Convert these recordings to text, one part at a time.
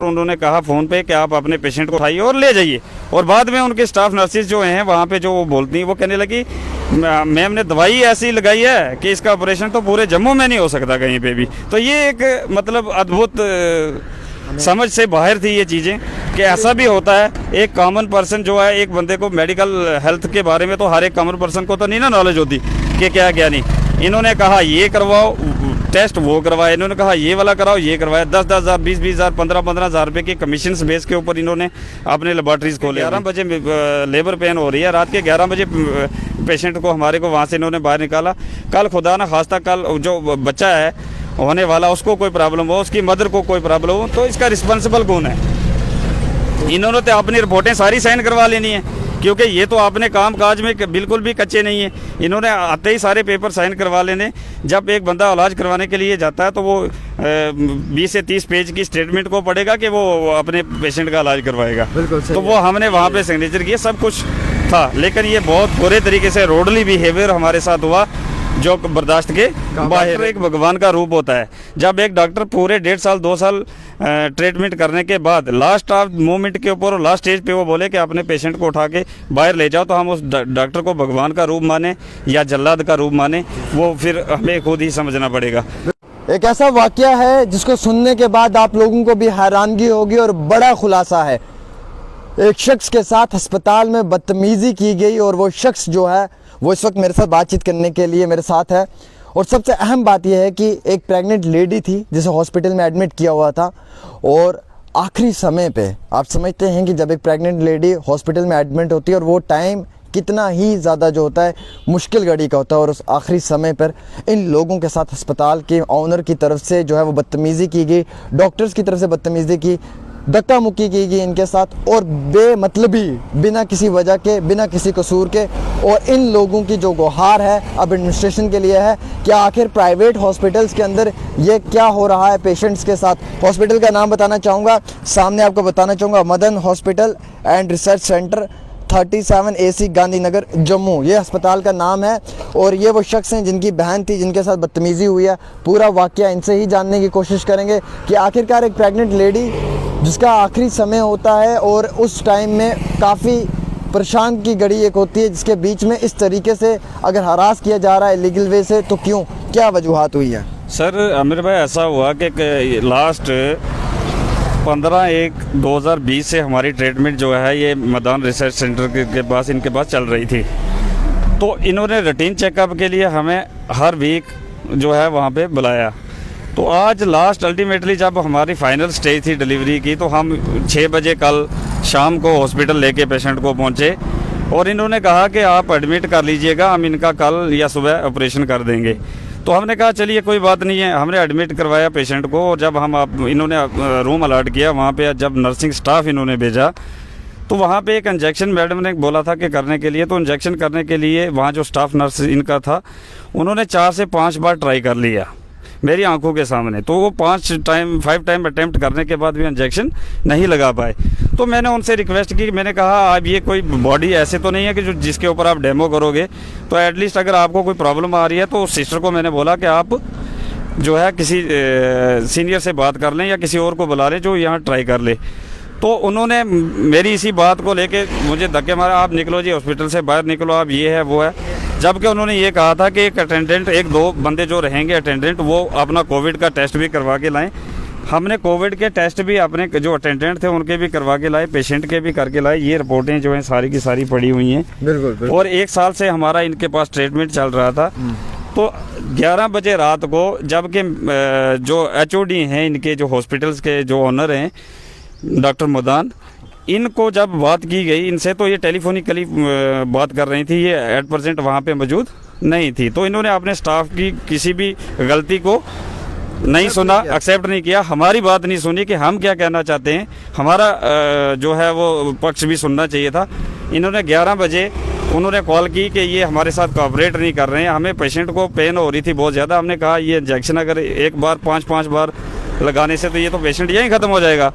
उन्होंने कहा फ़ोन पे कि आप अपने पेशेंट को उठाइए और ले जाइए। और बाद में उनके स्टाफ नर्सिस जो हैं वहाँ पे जो वो बोलती हैं, वो कहने लगी मैम ने दवाई ऐसी लगाई है कि इसका ऑपरेशन तो पूरे जम्मू में नहीं हो सकता कहीं पे भी। तो ये एक मतलब अद्भुत समझ से बाहर थी ये चीज़ें कि ऐसा भी होता है। एक कॉमन पर्सन जो है, एक बंदे को मेडिकल हेल्थ के बारे में तो हर एक कॉमन पर्सन को तो नहीं ना नॉलेज होती कि क्या क्या नहीं। इन्होंने कहा ये करवाओ टेस्ट, वो करवाया। इन्होंने कहा ये वाला कराओ, ये करवाया। 10-10 हज़ार, 20-20 हज़ार, 15-15 हज़ार रुपये की कमीशन बेस के ऊपर इन्होंने अपने लेबॉर्ट्रीज़ खोले। 11 बजे लेबर पेन हो रही है, रात के 11 बजे पेशेंट को हमारे को वहाँ से इन्होंने बाहर निकाला। कल खुदा ना खास्ता कल जो बच्चा है होने वाला उसको कोई प्रॉब्लम हो, उसकी मदर को कोई प्रॉब्लम हो, तो इसका रिस्पॉन्सिबल कौन है? इन्होंने तो अपनी रिपोर्टें सारी साइन करवा लेनी है, क्योंकि ये तो आपने काम काज में बिल्कुल भी कच्चे नहीं है। इन्होंने आते ही सारे पेपर साइन करवा लेने। जब एक बंदा इलाज करवाने के लिए जाता है तो वो 20 से 30 पेज की स्टेटमेंट को पढ़ेगा कि वो अपने पेशेंट का इलाज करवाएगा। तो वो हमने वहाँ पे सिग्नेचर किए, सब कुछ था। लेकिन ये बहुत बुरे तरीके से रोडली बिहेवियर हमारे साथ हुआ, जो बर्दाश्त के बाहर। एक भगवान का रूप होता है। जब एक डॉक्टर पूरे 1.5 साल 2 साल ट्रीटमेंट करने के बाद लास्ट ऑफ मोमेंट के ऊपर और लास्ट स्टेज पे वो बोले कि अपने पेशेंट को उठा के बाहर ले जाओ, तो हम उस डॉक्टर को भगवान का रूप माने या जल्लाद का रूप माने, वो फिर हमें खुद ही समझना पड़ेगा। एक ऐसा वाकया है जिसको सुनने के बाद आप लोगों को भी हैरानगी होगी और बड़ा खुलासा है। एक शख्स के साथ अस्पताल में बदतमीज़ी की गई और वो शख्स जो है वो इस वक्त मेरे साथ बातचीत करने के लिए मेरे साथ है। और सबसे अहम बात यह है कि एक प्रेग्नेंट लेडी थी जिसे हॉस्पिटल में एडमिट किया हुआ था, और आखिरी समय पे आप समझते हैं कि जब एक प्रेग्नेंट लेडी हॉस्पिटल में एडमिट होती है और वो टाइम कितना ही ज़्यादा जो होता है मुश्किल घड़ी का होता है, और उस आखिरी समय पर इन लोगों के साथ अस्पताल के ऑनर की तरफ से जो है वो बदतमीज़ी की गई, डॉक्टर्स की तरफ से बदतमीज़ी की, धक्का मुक्की की गई इनके साथ, और बेमतलबी बिना किसी वजह के, बिना किसी कसूर के। और इन लोगों की जो गुहार है अब एडमिनिस्ट्रेशन के लिए है कि आखिर प्राइवेट हॉस्पिटल्स के अंदर ये क्या हो रहा है पेशेंट्स के साथ। हॉस्पिटल का नाम बताना चाहूँगा, सामने आपको बताना चाहूँगा, Madan hospital and research centre 37 AC Gandhinagar Jammu, ये अस्पताल का नाम है। और ये वो शख्स हैं जिनकी बहन थी जिनके साथ बदतमीज़ी हुई है। पूरा वाकया इनसे ही जानने की कोशिश करेंगे कि आखिरकार एक प्रेग्नेंट लेडी जिसका आखिरी समय होता है और उस टाइम में काफ़ी परेशान की घड़ी एक होती है, जिसके बीच में इस तरीके से अगर हरास किया जा रहा है इलीगल वे से, तो क्यों, क्या वजूहात हुई है? सर आमिर भाई, ऐसा हुआ कि लास्ट 15/1/2020 से हमारी ट्रीटमेंट जो है ये मैदान रिसर्च सेंटर के पास इनके पास चल रही थी। तो इन्होंने रूटीन चेकअप के लिए हमें हर वीक जो है वहाँ पे बुलाया। तो आज लास्ट अल्टीमेटली जब हमारी फाइनल स्टेज थी डिलीवरी की, तो हम 6 बजे कल शाम को हॉस्पिटल लेके पेशेंट को पहुँचे और इन्होंने कहा कि आप एडमिट कर लीजिएगा, हम इनका कल या सुबह ऑपरेशन कर देंगे। तो हमने कहा चलिए कोई बात नहीं है। हमने एडमिट करवाया पेशेंट को, और जब हम इन्होंने रूम अलॉट किया वहाँ पे, जब नर्सिंग स्टाफ इन्होंने भेजा तो वहाँ पे एक इंजेक्शन मैडम ने बोला था कि करने के लिए। तो इंजेक्शन करने के लिए वहाँ जो स्टाफ नर्स इनका था उन्होंने 4 से 5 बार ट्राई कर लिया मेरी आंखों के सामने। तो वो 5 टाइम अटेम्प्ट करने के बाद भी इंजेक्शन नहीं लगा पाए। तो मैंने उनसे रिक्वेस्ट की, मैंने कहा आप ये कोई बॉडी ऐसे तो नहीं है कि जो जिसके ऊपर आप डेमो करोगे, तो एटलीस्ट अगर आपको कोई प्रॉब्लम आ रही है तो सिस्टर को मैंने बोला कि आप जो है किसी सीनियर से बात कर लें या किसी और को बुला लें जो यहाँ ट्राई कर ले। तो उन्होंने मेरी इसी बात को लेके मुझे धक्के मारा, आप निकलो जी हॉस्पिटल से बाहर निकलो, आप ये है वो है। जबकि उन्होंने ये कहा था कि एक अटेंडेंट, 1-2 बंदे जो रहेंगे अटेंडेंट, वो अपना कोविड का टेस्ट भी करवा के लाएं। हमने कोविड के टेस्ट भी अपने जो अटेंडेंट थे उनके भी करवा के लाए, पेशेंट के भी करके लाए। ये रिपोर्टें जो हैं सारी की सारी पड़ी हुई हैं। बिल्कुल। और 1 साल से हमारा इनके पास ट्रीटमेंट चल रहा था। तो 11 बजे रात को, जबकि जो HOD हैं इनके, जो हॉस्पिटल्स के जो ऑनर हैं डॉक्टर मदान, इनको जब बात की गई इनसे, तो ये टेलीफोनिकली बात कर रही थी, ये एट % वहाँ पे मौजूद नहीं थी। तो इन्होंने अपने स्टाफ की किसी भी गलती को नहीं सुना, एक्सेप्ट नहीं किया, हमारी बात नहीं सुनी कि हम क्या कहना चाहते हैं, हमारा जो है वो पक्ष भी सुनना चाहिए था। इन्होंने 11 बजे उन्होंने कॉल की कि ये हमारे साथ कोऑपरेट नहीं कर रहे हैं, हमें पेशेंट को पेन हो रही थी बहुत ज़्यादा। हमने कहा ये इंजेक्शन अगर एक बार 5-5 बार लगाने से तो ये तो पेशेंट यहीं ख़त्म हो जाएगा।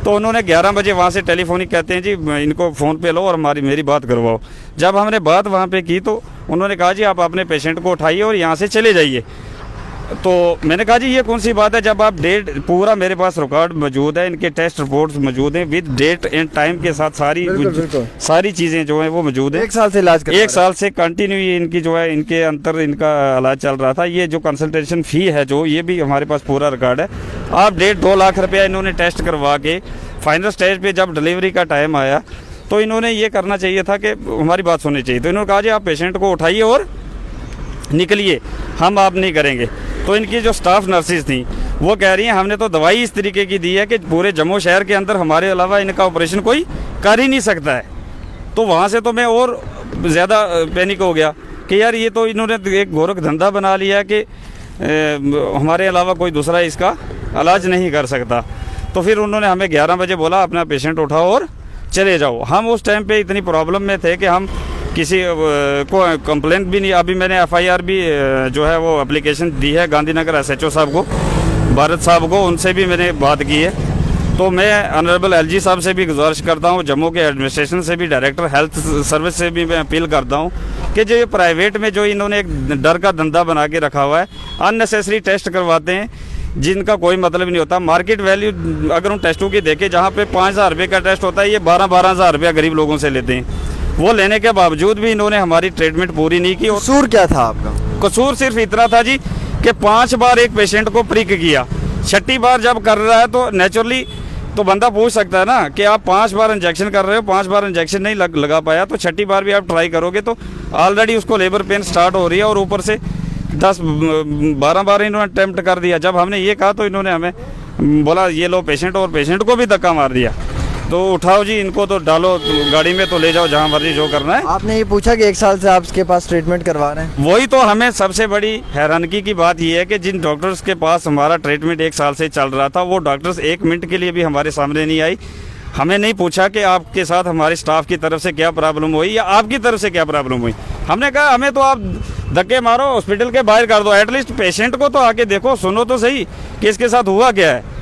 तो उन्होंने 11 बजे वहाँ से टेलीफोनिक कहते हैं जी इनको फ़ोन पे लो और मेरी बात करवाओ। जब हमने बात वहाँ पे की तो उन्होंने कहा जी आप अपने पेशेंट को उठाइए और यहाँ से चले जाइए। तो मैंने कहा जी ये कौन सी बात है, जब आप डेट पूरा मेरे पास रिकॉर्ड मौजूद है, इनके टेस्ट रिपोर्ट्स मौजूद हैं विद डेट एंड टाइम के साथ, सारी चीज़ें जो हैं वो मौजूद हैं। 1 साल से इलाज कर 1 साल से कंटिन्यू ये इनकी जो है इनके अंतर इनका इलाज चल रहा था। ये जो कंसल्टेशन फ़ी है जो, ये भी हमारे पास पूरा रिकॉर्ड है। आप 1.5-2 लाख रुपया इन्होंने टेस्ट करवा के फाइनल स्टेज पे जब डिलीवरी का टाइम आया तो इन्होंने ये करना चाहिए था कि हमारी बात सुननी चाहिए। तो इन्होंने कहा जी आप पेशेंट को उठाइए और निकलिए, हम आप नहीं करेंगे। तो इनकी जो स्टाफ नर्सेज थी वो कह रही हैं हमने तो दवाई इस तरीके की दी है कि पूरे जम्मू शहर के अंदर हमारे अलावा इनका ऑपरेशन कोई कर ही नहीं सकता है। तो वहाँ से तो मैं और ज़्यादा पैनिक हो गया कि यार ये तो इन्होंने एक गोरख धंधा बना लिया है कि हमारे अलावा कोई दूसरा इसका इलाज नहीं कर सकता। तो फिर उन्होंने हमें 11 बजे बोला अपना पेशेंट उठाओ और चले जाओ। हम उस टाइम पे इतनी प्रॉब्लम में थे कि हम किसी को कंप्लेंट भी नहीं, अभी मैंने FIR भी जो है वो एप्लीकेशन दी है गांधीनगर SHO साहब को, भारत साहब को, उनसे भी मैंने बात की है। तो मैं ऑनरेबल LG साहब से भी गुजारिश करता हूँ, जम्मू के एडमिनिस्ट्रेशन से भी, डायरेक्टर हेल्थ सर्विस से भी मैं अपील करता हूँ कि जो ये प्राइवेट में जो इन्होंने एक डर का धंधा बना के रखा हुआ है, अननेसेसरी टेस्ट करवाते हैं जिनका कोई मतलब नहीं होता। मार्केट वैल्यू अगर उन टेस्टों की देखें, जहाँ पे 5,000 रुपये का टेस्ट होता है, ये 12-12,000 रुपया गरीब लोगों से लेते हैं। वो लेने के बावजूद भी इन्होंने हमारी ट्रीटमेंट पूरी नहीं की। कसूर क्या था आपका? कसूर सिर्फ इतना था जी कि 5 बार एक पेशेंट को प्रिक किया। 6ठी बार जब कर रहा है तो नेचुरली तो बंदा पूछ सकता है ना कि आप 5 बार इंजेक्शन कर रहे हो, 5 बार इंजेक्शन नहीं लगा पाया, तो 6ठी बार भी आप ट्राई करोगे तो ऑलरेडी उसको लेबर पेन स्टार्ट हो रही है और ऊपर से 10-12 बार इन्होंने अटेम्प्ट कर दिया। जब हमने ये कहा तो इन्होंने हमें बोला ये लो पेशेंट, और पेशेंट को भी धक्का मार दिया। तो उठाओ जी इनको, तो डालो गाड़ी में, तो ले जाओ जहाँ मर्जी जो करना है। आपने ये पूछा कि 1 साल से आप इसके पास ट्रीटमेंट करवा रहे हैं? वही तो हमें सबसे बड़ी हैरानगी की बात यह है कि जिन डॉक्टर्स के पास हमारा ट्रीटमेंट 1 साल से चल रहा था, वो डॉक्टर्स 1 मिनट के लिए भी हमारे सामने नहीं आई। हमें नहीं पूछा कि आपके साथ हमारे स्टाफ की तरफ से क्या प्रॉब्लम हुई या आपकी तरफ से क्या प्रॉब्लम हुई। हमने कहा हमें तो आप धक्के मारो, हॉस्पिटल के बाहर कर दो, एटलीस्ट पेशेंट को तो आके देखो, सुनो तो सही कि इसके साथ हुआ क्या है।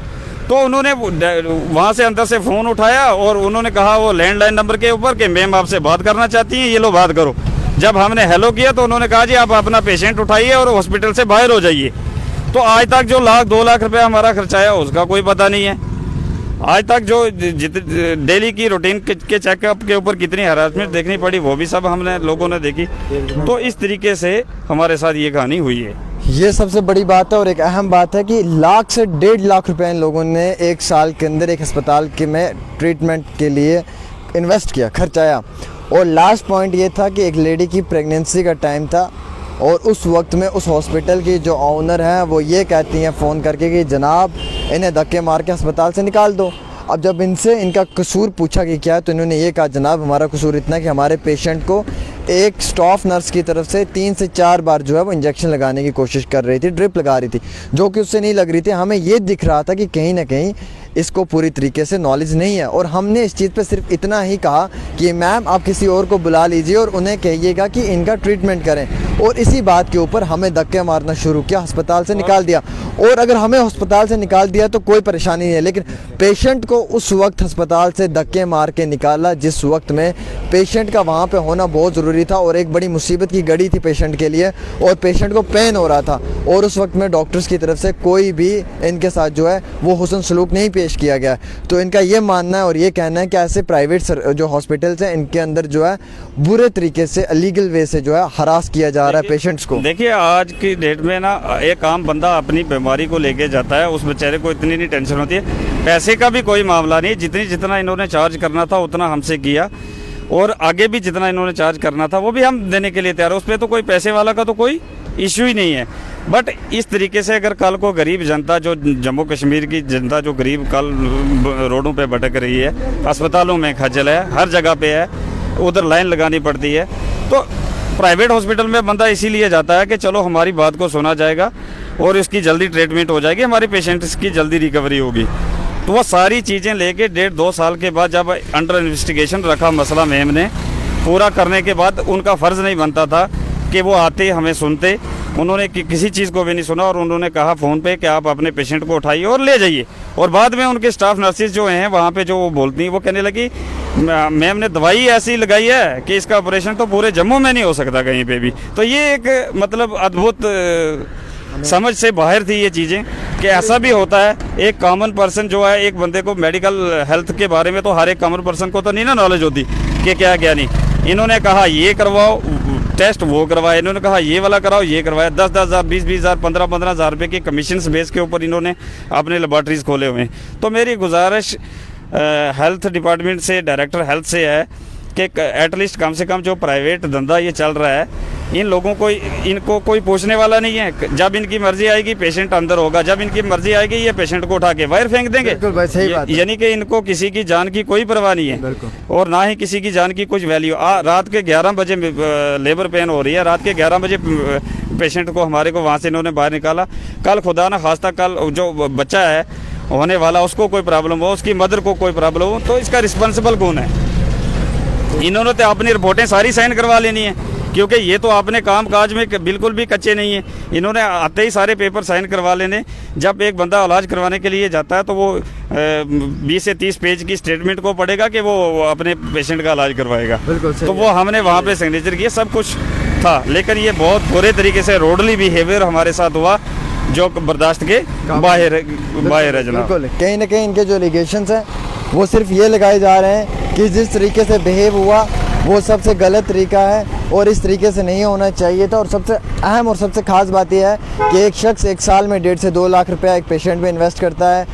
तो उन्होंने वहाँ से अंदर से फ़ोन उठाया और उन्होंने कहा वो लैंडलाइन नंबर के ऊपर कि मैम आपसे बात करना चाहती हैं, ये लो बात करो। जब हमने हेलो किया तो उन्होंने कहा जी आप अपना पेशेंट उठाइए और हॉस्पिटल से बाहर हो जाइए। तो आज तक जो 1-2 लाख रुपया हमारा खर्चा है उसका कोई पता नहीं है। आज तक जो डेली की रूटीन के चेकअप के ऊपर कितनी हरासमेंट देखनी पड़ी वो भी सब हमने लोगों ने देखी। तो इस तरीके से हमारे साथ ये कहानी हुई है। ये सबसे बड़ी बात है और एक अहम बात है कि लाख से 1.5 लाख रुपए इन लोगों ने 1 साल के अंदर एक अस्पताल के में ट्रीटमेंट के लिए इन्वेस्ट किया, खर्चाया। और लास्ट पॉइंट ये था कि एक लेडी की प्रेगनेंसी का टाइम था और उस वक्त में उस हॉस्पिटल की जो ऑनर हैं वो ये कहती हैं फ़ोन करके कि जनाब इन्हें धक्के मार के अस्पताल से निकाल दो। अब जब इनसे इनका कसूर पूछा कि क्या है तो इन्होंने ये कहा जनाब हमारा कसूर इतना कि हमारे पेशेंट को एक स्टाफ नर्स की तरफ से 3 से 4 बार जो है वो इंजेक्शन लगाने की कोशिश कर रही थी, ड्रिप लगा रही थी, जो कि उससे नहीं लग रही थी। हमें ये दिख रहा था कि कहीं ना कहीं इसको पूरी तरीके से नॉलेज नहीं है। और हमने इस चीज़ पे सिर्फ इतना ही कहा कि मैम आप किसी और को बुला लीजिए और उन्हें कहिएगा कि इनका ट्रीटमेंट करें। और इसी बात के ऊपर हमें धक्के मारना शुरू किया, अस्पताल से निकाल दिया। और अगर हमें अस्पताल से निकाल दिया तो कोई परेशानी नहीं है, लेकिन पेशेंट को उस वक्त अस्पताल से धक्के मार के निकाला जिस वक्त में पेशेंट का वहाँ पे होना बहुत ज़रूरी था और एक बड़ी मुसीबत की घड़ी थी पेशेंट के लिए और पेशेंट को पेन हो रहा था। और उस वक्त में डॉक्टर्स की तरफ से कोई भी इनके साथ जो है वो हुस्न सलूक नहीं पेश किया गया। तो इनका ये मानना है और ये कहना है कि ऐसे प्राइवेट जो हॉस्पिटल्स हैं इनके अंदर जो है बुरे तरीके से इलीगल वे से जो है हरास किया जा रहा है पेशेंट्स को। देखिए आज की डेट में ना एक आम बंदा अपनी बीमारी को लेके जाता है, उस बेचारे को इतनी नहीं टेंशन होती है, पैसे का भी कोई मामला नहीं। जितना इन्होंने चार्ज करना था उतना हमसे किया और आगे भी जितना इन्होंने चार्ज करना था वो भी हम देने के लिए तैयार है। उस पर तो कोई पैसे वाला का तो कोई इशू ही नहीं है। बट इस तरीके से अगर कल को गरीब जनता, जो जम्मू कश्मीर की जनता जो गरीब कल रोडों पे भटक रही है, अस्पतालों में खज्जल है, हर जगह पे है, उधर लाइन लगानी पड़ती है, तो प्राइवेट हॉस्पिटल में बंदा इसीलिए जाता है कि चलो हमारी बात को सुना जाएगा और इसकी जल्दी ट्रीटमेंट हो जाएगी, हमारे पेशेंट्स की जल्दी रिकवरी होगी। तो वो सारी चीज़ें लेके 1.5-2 साल के बाद जब अंडर इन्वेस्टिगेशन रखा मसला मैम ने, पूरा करने के बाद उनका फ़र्ज़ नहीं बनता था कि वो आते हमें सुनते। उन्होंने किसी चीज़ को भी नहीं सुना और उन्होंने कहा फ़ोन पे कि आप अपने पेशेंट को उठाइए और ले जाइए। और बाद में उनके स्टाफ नर्सिस जो हैं वहाँ पे जो वो बोलती हैं, वो कहने लगी मैम ने दवाई ऐसी लगाई है कि इसका ऑपरेशन तो पूरे जम्मू में नहीं हो सकता कहीं पे भी। तो ये एक मतलब अद्भुत समझ से बाहर थी ये चीज़ें कि ऐसा भी होता है। एक कॉमन पर्सन जो है, एक बंदे को मेडिकल हेल्थ के बारे में तो हर एक कॉमन पर्सन को तो नहीं ना नॉलेज होती कि क्या क्या नहीं। इन्होंने कहा ये करवाओ टेस्ट, वो करवाया। इन्होंने कहा ये वाला कराओ, ये करवाया। 10-10 हज़ार, 20-20 हज़ार, 15-15 हज़ार रुपये के कमीशन बेस के ऊपर इन्होंने अपने लेबॉर्ट्रीज़ खोले हुए हैं। तो मेरी गुजारिश हेल्थ डिपार्टमेंट से, डायरेक्टर हेल्थ से है कि एटलीस्ट कम से कम जो प्राइवेट धंधा ये चल रहा है, इन लोगों को, इनको कोई पूछने वाला नहीं है। जब इनकी मर्जी आएगी पेशेंट अंदर होगा, जब इनकी मर्जी आएगी ये पेशेंट को उठा के बाहर फेंक देंगे। बिल्कुल भाई, सही बात है। यानी कि इनको किसी की जान की कोई परवाह नहीं है और ना ही किसी की जान की कुछ वैल्यू। रात के 11 बजे लेबर पेन हो रही है, रात के 11 बजे पेशेंट को हमारे को वहाँ से इन्होंने बाहर निकाला। कल खुदा ना खास्ता कल जो बच्चा है होने वाला, उसको कोई प्रॉब्लम हो, उसकी मदर को कोई प्रॉब्लम हो, तो इसका रिस्पॉन्सिबल कौन है? इन्होंने तो अपनी रिपोर्टें सारी साइन करवा लेनी है, क्योंकि ये तो अपने काम काज में बिल्कुल भी कच्चे नहीं है। इन्होंने आते ही सारे पेपर साइन करवा लेने। जब एक बंदा इलाज करवाने के लिए जाता है तो वो 20 से 30 पेज की स्टेटमेंट को पढ़ेगा कि वो अपने पेशेंट का इलाज करवाएगा। तो वो हमने वहाँ पे सिग्नेचर किए, सब कुछ था। लेकिन ये बहुत बुरे तरीके से रोडली बिहेवियर हमारे साथ हुआ, जो बर्दाश्त के बाहर है जनाब। बिल्कुल, कहीं ना कहीं इनके जो एलिगेशंस हैं वो सिर्फ ये लगाए जा रहे हैं कि जिस तरीके से बिहेव हुआ वो सबसे गलत तरीका है और इस तरीके से नहीं होना चाहिए था। और सबसे अहम और सबसे ख़ास बात यह है कि एक शख्स 1 साल में 1.5 से 2 लाख रुपया एक पेशेंट पे इन्वेस्ट करता है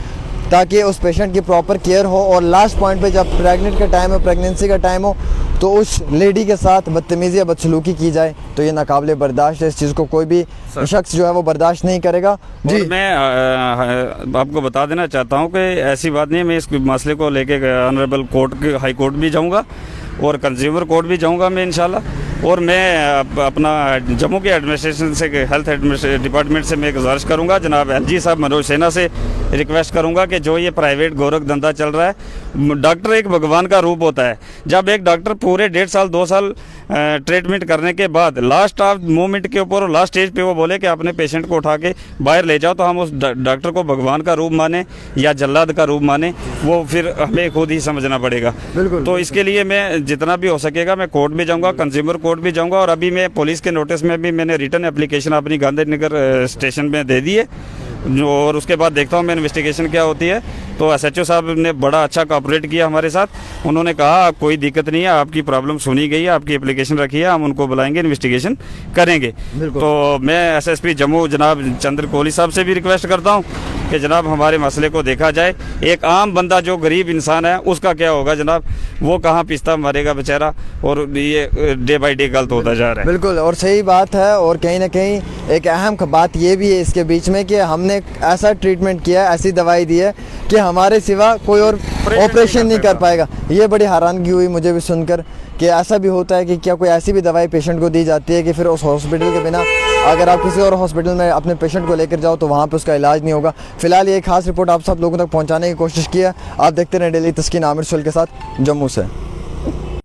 ताकि उस पेशेंट की प्रॉपर केयर हो, और लास्ट पॉइंट पे जब प्रेगनेंट का टाइम हो, प्रेगनेंसी का टाइम हो, तो उस लेडी के साथ बदतमीज़ी या बदसलूकी की जाए, तो ये नाकाबिले बर्दाश्त है। इस चीज़ को कोई भी शख्स जो है वो बर्दाश्त नहीं करेगा। जी, मैं आपको बता देना चाहता हूँ कि ऐसी बात नहीं है। मैं इस मसले को लेके ऑनरेबल कोर्ट के, हाई कोर्ट भी जाऊँगा और कंज्यूमर कोर्ट भी जाऊँगा मैं इंशाल्लाह। और मैं अपना जम्मू के एडमिनिस्ट्रेशन से, हेल्थ डिपार्टमेंट से मैं गुजारिश करूँगा, जनाब एलजी साहब मनोज सिन्हा से रिक्वेस्ट करूँगा कि जो ये प्राइवेट गोरख धंधा चल रहा है, डॉक्टर एक भगवान का रूप होता है। जब एक डॉक्टर पूरे 1.5 साल 2 साल ट्रीटमेंट करने के बाद लास्ट ऑफ मोमेंट के ऊपर और लास्ट स्टेज पे वो बोले कि अपने पेशेंट को उठा के बाहर ले जाओ, तो हम उस डॉक्टर को भगवान का रूप माने या जल्लाद का रूप माने, वो फिर हमें खुद ही समझना पड़ेगा। तो इसके लिए मैं जितना भी हो सकेगा मैं कोर्ट भी जाऊँगा, कंज्यूमर कोर्ट भी जाऊँगा। और अभी मैं पुलिस के नोटिस में भी मैंने रिटर्न एप्लीकेशन अपनी गांधीनगर स्टेशन में दे दी है, और उसके बाद देखता हूँ मैं इन्वेस्टिगेशन क्या होती है। तो एसएचओ साहब ने बड़ा अच्छा कोऑपरेट किया हमारे साथ। उन्होंने कहा कोई दिक्कत नहीं है, आपकी प्रॉब्लम सुनी गई है, आपकी एप्लीकेशन रखी है, हम उनको बुलाएंगे, इन्वेस्टिगेशन करेंगे। तो मैं एसएसपी जम्मू जनाब चंद्र कोहली साहब से भी रिक्वेस्ट करता हूँ कि जनाब हमारे मसले को देखा जाए। एक आम बंदा जो गरीब इंसान है उसका क्या होगा जनाब, वो कहाँ पिस्ता मरेगा बेचारा, और ये डे बाई डे गलत होता जा रहा है। बिल्कुल, और सही बात है। और कहीं ना कहीं एक अहम बात ये भी है इसके बीच में कि हमने ऐसा ट्रीटमेंट किया है, ऐसी दवाई दी है कि हमारे सिवा कोई और ऑपरेशन नहीं कर पाएगा। ये बड़ी हैरानगी हुई मुझे भी सुनकर कि ऐसा भी होता है कि क्या कोई ऐसी भी दवाई पेशेंट को दी जाती है कि फिर उस हॉस्पिटल के बिना अगर आप किसी और हॉस्पिटल में अपने पेशेंट को लेकर जाओ तो वहाँ पे उसका इलाज नहीं होगा। फिलहाल ये खास रिपोर्ट आप सब लोगों तक पहुँचाने की कोशिश की है। आप देखते रहें डेली तस्कीन आमिर सुल के साथ जम्मू से।